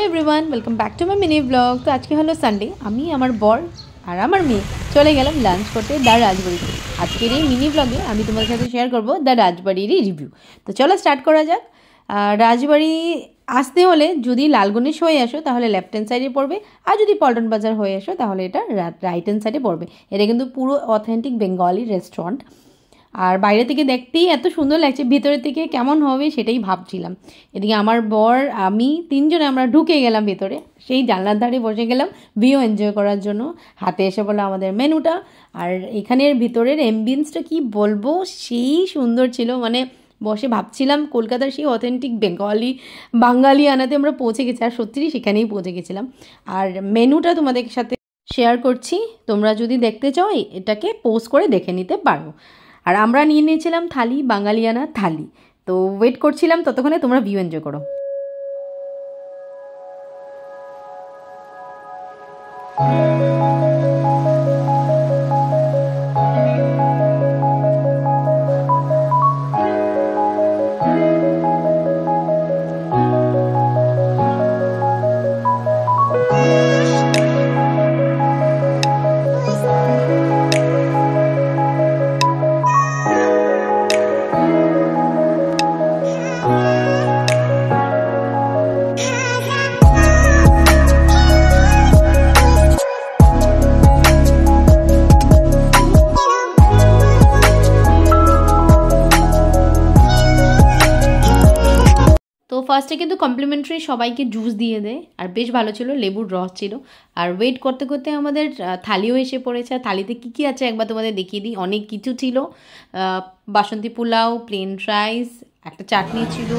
Everyone welcome back to my mini blog. তো আজকে হলো সানডে, আমি আমার বর আর আমার মেয়ে চলে গেলাম লাঞ্চ করতে দ্য রাজবাড়িতে। আজকের এই মিনি ব্লগে আমি তোমাদের সাথে শেয়ার করব দ্য রাজবাড়িরই রিভিউ। তো চলো স্টার্ট করা যাক। রাজবাড়ি আসতে হলে যদি লালগণেশ হয়ে আসো তাহলে লেফট হ্যান্ড সাইডে পড়বে, আর যদি পল্টন বাজার হয়ে আসো তাহলে এটা রাইট হ্যান্ড সাইডে পড়বে। এটা কিন্তু পুরো অথেন্টিক বেঙ্গলি রেস্টুরেন্ট। আর বাইরে থেকে দেখতেই এত সুন্দর লাগছে, ভেতরের থেকে কেমন হবে সেটাই ভাবছিলাম। এদিকে আমার বর আমি তিনজনে আমরা ঢুকে গেলাম ভেতরে, সেই জানলার ধারে বসে গেলাম ভিউ এনজয় করার জন্য। হাতে এসে বললো আমাদের মেনুটা। আর এখানের ভিতরের অ্যাম্বিয়েন্সটা কি বলবো, সেই সুন্দর ছিল। মানে বসে ভাবছিলাম কলকাতার সেই অথেন্টিক বাঙালি আনাতে আমরা পৌঁছে গেছি, আর সত্যিই সেখানেই পৌঁছে গেছিলাম। আর মেনুটা তোমাদের সাথে শেয়ার করছি, তোমরা যদি দেখতে চাও এটাকে পোস্ট করে দেখে নিতে পারো। আর আমরা নিয়ে নিয়েছিলাম থালি, বাঙালিয়ানা থালি। তো ওয়েট করছিলাম, ততক্ষণে তোমরা ভিউ এনজয় করো। তো ফার্স্টে কিন্তু কমপ্লিমেন্টারি সবাইকে জুস দিয়ে দেয়, আর বেশ ভালো ছিল, লেবুর রস ছিল। আর ওয়েট করতে করতে আমাদের থালিও এসে পড়েছে। আর থালিতে কী কী আছে একবার তোমাদের দেখিয়ে দিই। অনেক কিছু ছিল, বাসন্তী পোলাও, প্লেন রাইস, একটা চাটনি ছিল,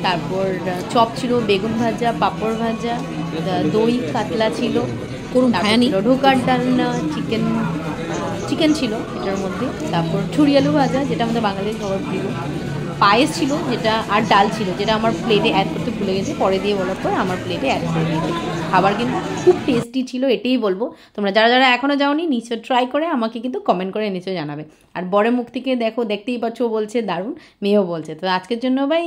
তারপর চপ ছিল, বেগুন ভাজা, পাঁপড় ভাজা, দই কাতলা ছিল, ঢোকার ডালনা, চিকেন ছিল এটার মধ্যে, তারপর ছুরি আলু ভাজা যেটা আমাদের বাঙালির সবার প্রিয়, পায়েস ছিল যেটা, আর ডাল ছিল যেটা আমার প্লেটে অ্যাড করতে ভুলে গেছি, পরে দিয়ে বলার পর আমার প্লেটে অ্যাড করে দিয়েছে। খাবার কিন্তু খুব টেস্টি ছিল, এটাই বলবো। তোমরা যারা যারা এখনও যাওনি নিশ্চয় ট্রাই করে আমাকে কিন্তু কমেন্ট করে নিশ্চয় জানাবে। আর বরের মুখ থেকে দেখো, দেখতেই পাচ্ছ, বলছে দারুণ, মেয়েও বলছে। তো আজকের জন্য বাই।